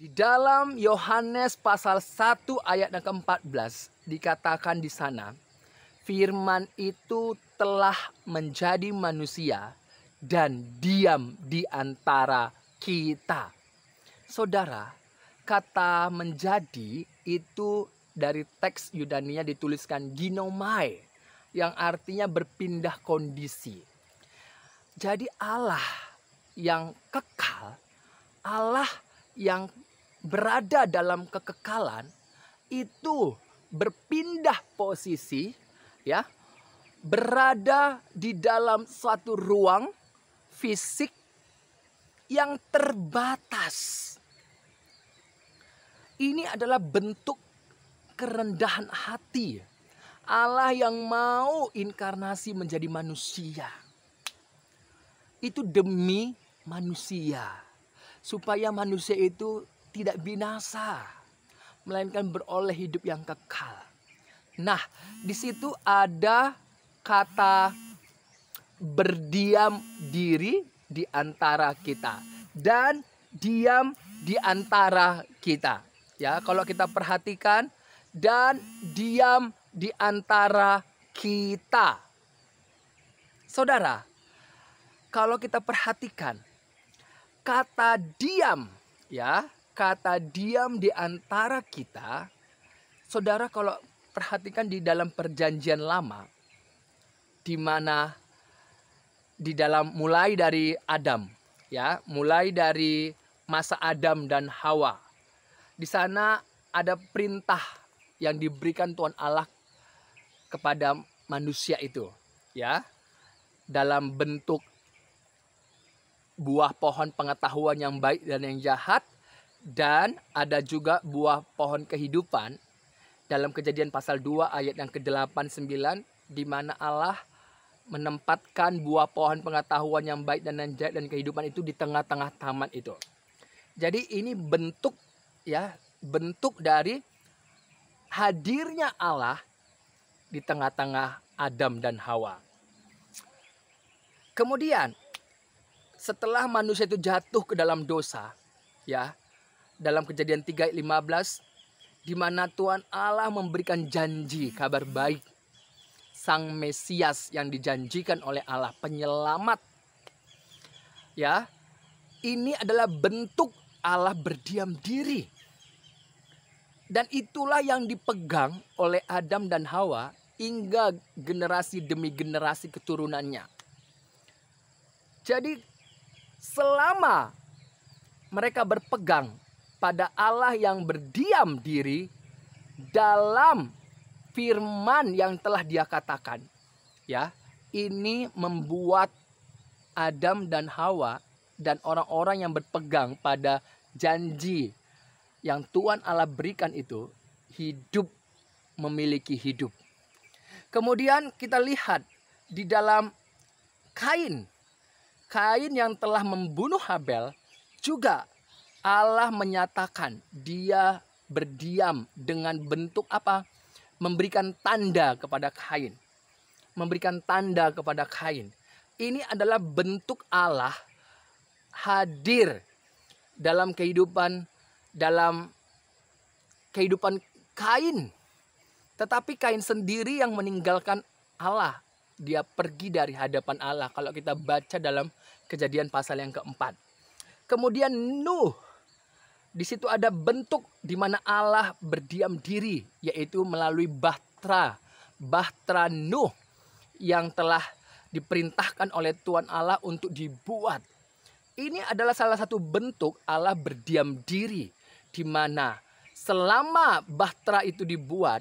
Di dalam Yohanes pasal 1 ayat yang ke-14 dikatakan di sana, firman itu telah menjadi manusia dan diam di antara kita. Saudara, kata menjadi itu dari teks Yunani dituliskan ginomai, yang artinya berpindah kondisi. Jadi Allah yang kekal, Allah yang berada dalam kekekalan itu berpindah posisi, ya, berada di dalam suatu ruang fisik yang terbatas. Ini adalah bentuk kerendahan hati Allah yang mau inkarnasi menjadi manusia. Itu demi manusia, supaya manusia itu tidak binasa, melainkan beroleh hidup yang kekal. Nah, di situ ada kata berdiam diri di antara kita dan diam di antara kita. Ya, kalau kita perhatikan, dan diam di antara kita. Saudara, kalau kita perhatikan kata diam, ya, kata diam di antara kita, saudara kalau perhatikan di dalam perjanjian lama, di mana di dalam mulai dari Adam, ya, mulai dari masa Adam dan Hawa, di sana ada perintah yang diberikan Tuhan Allah kepada manusia itu, ya, dalam bentuk buah pohon pengetahuan yang baik dan yang jahat, dan ada juga buah pohon kehidupan dalam Kejadian pasal 2 ayat yang ke-8 9, di mana Allah menempatkan buah pohon pengetahuan yang baik dan yang jahat dan kehidupan itu di tengah-tengah taman itu. Jadi ini bentuk, ya, bentuk dari hadirnya Allah di tengah-tengah Adam dan Hawa. Kemudian setelah manusia itu jatuh ke dalam dosa, ya, dalam Kejadian 3 ayat 15, di mana Tuhan Allah memberikan janji kabar baik, Sang Mesias yang dijanjikan oleh Allah, penyelamat. Ya, ini adalah bentuk Allah berdiam diri. Dan itulah yang dipegang oleh Adam dan Hawa hingga generasi demi generasi keturunannya. Jadi selama mereka berpegang pada Allah yang berdiam diri dalam firman yang telah Dia katakan, ya, ini membuat Adam dan Hawa dan orang-orang yang berpegang pada janji yang Tuhan Allah berikan itu hidup, memiliki hidup. Kemudian kita lihat di dalam Kain yang telah membunuh Habel, juga Allah menyatakan Dia berdiam dengan bentuk apa? Memberikan tanda kepada Kain. Memberikan tanda kepada Kain. Ini adalah bentuk Allah hadir dalam kehidupan Kain. Tetapi Kain sendiri yang meninggalkan Allah. Dia pergi dari hadapan Allah kalau kita baca dalam Kejadian pasal yang keempat. Kemudian Nuh, di situ ada bentuk di mana Allah berdiam diri, yaitu melalui bahtera Nuh yang telah diperintahkan oleh Tuhan Allah untuk dibuat. Ini adalah salah satu bentuk Allah berdiam diri, di mana selama bahtera itu dibuat,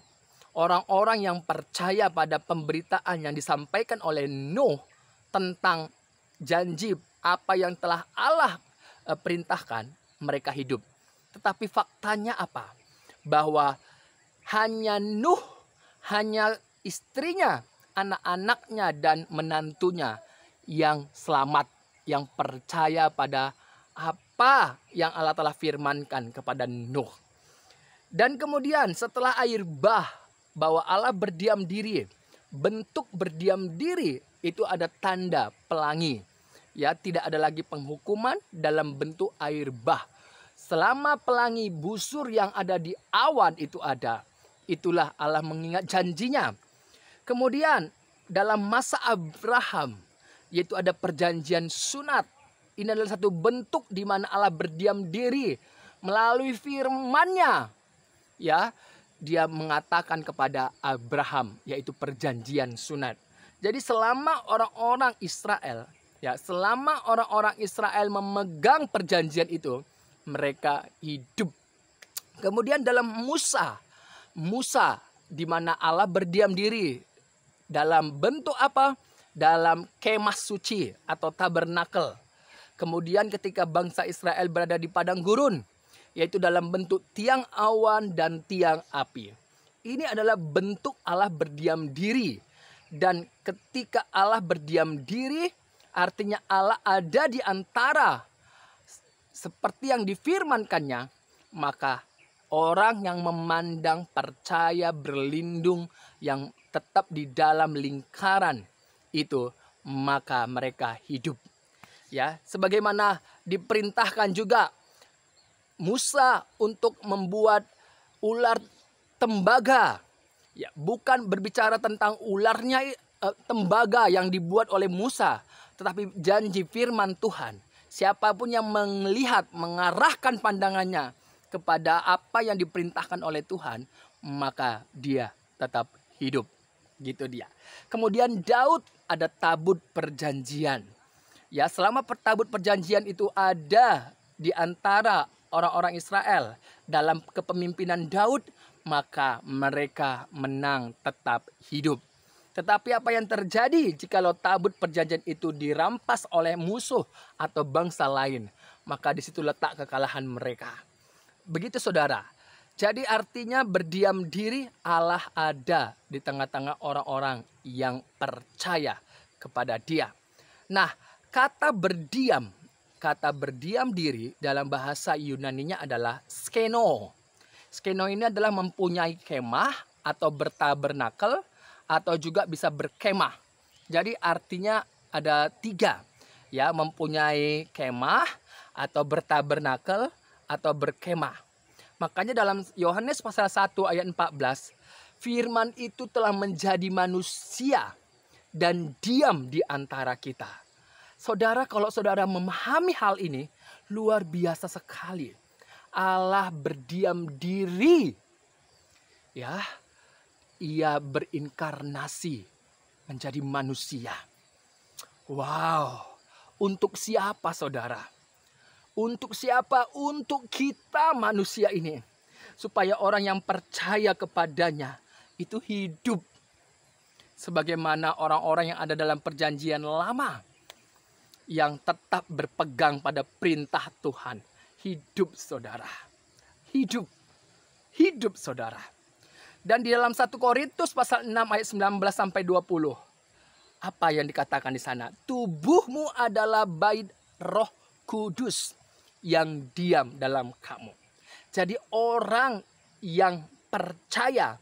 orang-orang yang percaya pada pemberitaan yang disampaikan oleh Nuh tentang janji apa yang telah Allah perintahkan, mereka hidup. Tetapi faktanya apa? Bahwa hanya Nuh, hanya istrinya, anak-anaknya dan menantunya yang selamat, yang percaya pada apa yang Allah telah firmankan kepada Nuh. Dan kemudian setelah air bah, bahwa Allah berdiam diri, bentuk berdiam diri itu ada tanda pelangi, ya, tidak ada lagi penghukuman dalam bentuk air bah. Selama pelangi busur yang ada di awan itu ada, itulah Allah mengingat janjinya. Kemudian dalam masa Abraham, yaitu ada perjanjian sunat. Ini adalah satu bentuk di mana Allah berdiam diri melalui firman-Nya. Ya, dia mengatakan kepada Abraham, yaitu perjanjian sunat. Jadi selama orang-orang Israel, ya, selama orang-orang Israel memegang perjanjian itu, mereka hidup. Kemudian dalam Musa di mana Allah berdiam diri dalam bentuk apa? Dalam kemah suci atau tabernakel. Kemudian ketika bangsa Israel berada di padang gurun, yaitu dalam bentuk tiang awan dan tiang api. Ini adalah bentuk Allah berdiam diri. Dan ketika Allah berdiam diri, artinya Allah ada di antara seperti yang difirmankannya, maka orang yang memandang, percaya, berlindung, yang tetap di dalam lingkaran itu, maka mereka hidup. Ya, sebagaimana diperintahkan juga Musa untuk membuat ular tembaga. Ya, bukan berbicara tentang ularnya tembaga yang dibuat oleh Musa, tetapi janji firman Tuhan. Siapapun yang melihat, mengarahkan pandangannya kepada apa yang diperintahkan oleh Tuhan, maka dia tetap hidup. Gitu dia. Kemudian Daud ada tabut perjanjian. Ya, selama tabut perjanjian itu ada di antara orang-orang Israel dalam kepemimpinan Daud, maka mereka menang tetap hidup. Tetapi apa yang terjadi jikalau tabut perjanjian itu dirampas oleh musuh atau bangsa lain, maka di situ letak kekalahan mereka. Begitu saudara. Jadi artinya berdiam diri, Allah ada di tengah-tengah orang-orang yang percaya kepada Dia. Nah, kata berdiam diri dalam bahasa Yunaninya adalah skeno. Skeno ini adalah mempunyai kemah atau bertabernakel, atau juga bisa berkemah. Jadi artinya ada 3. Ya, mempunyai kemah atau bertabernakel atau berkemah. Makanya dalam Yohanes pasal 1 ayat 14, firman itu telah menjadi manusia dan diam di antara kita. Saudara, kalau saudara memahami hal ini, luar biasa sekali. Allah berdiam diri. Ya, Ia berinkarnasi menjadi manusia. Wow, untuk siapa saudara? Untuk siapa? Untuk kita manusia ini. Supaya orang yang percaya kepadanya itu hidup. Sebagaimana orang-orang yang ada dalam perjanjian lama, yang tetap berpegang pada perintah Tuhan. Hidup saudara. Hidup. Hidup saudara. Dan di dalam 1 Korintus pasal 6 ayat 19 sampai 20. Apa yang dikatakan di sana? Tubuhmu adalah bait Roh Kudus yang diam dalam kamu. Jadi orang yang percaya,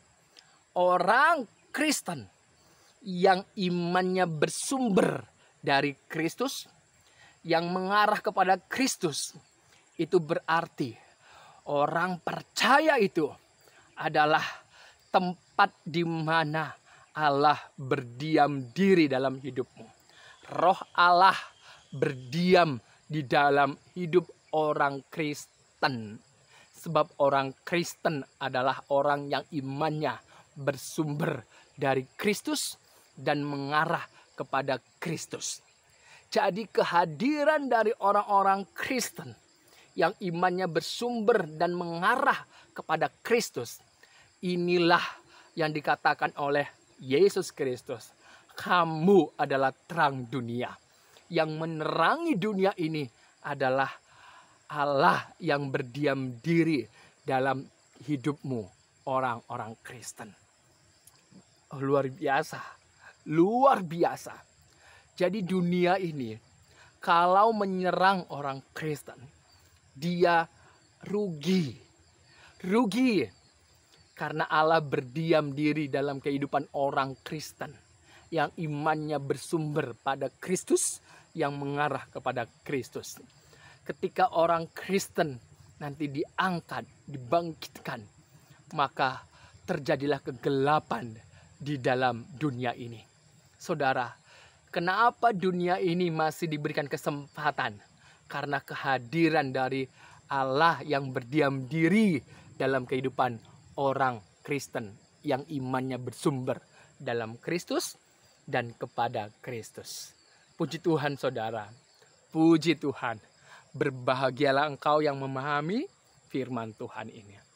orang Kristen yang imannya bersumber dari Kristus, yang mengarah kepada Kristus, itu berarti orang percaya itu adalah tempat di mana Allah berdiam diri dalam hidupmu. Roh Allah berdiam di dalam hidup orang Kristen. Sebab orang Kristen adalah orang yang imannya bersumber dari Kristus dan mengarah kepada Kristus. Jadi kehadiran dari orang-orang Kristen yang imannya bersumber dan mengarah kepada Kristus, inilah yang dikatakan oleh Yesus Kristus. Kamu adalah terang dunia. Yang menerangi dunia ini adalah Allah yang berdiam diri dalam hidupmu, orang-orang Kristen. Oh, luar biasa. Luar biasa. Jadi dunia ini, kalau menyerang orang Kristen, dia rugi. Rugi. Karena Allah berdiam diri dalam kehidupan orang Kristen yang imannya bersumber pada Kristus, yang mengarah kepada Kristus. Ketika orang Kristen nanti diangkat, dibangkitkan, maka terjadilah kegelapan di dalam dunia ini. Saudara, kenapa dunia ini masih diberikan kesempatan? Karena kehadiran dari Allah yang berdiam diri dalam kehidupan orang Kristen yang imannya bersumber dalam Kristus dan kepada Kristus. Puji Tuhan saudara, puji Tuhan. Berbahagialah engkau yang memahami firman Tuhan ini.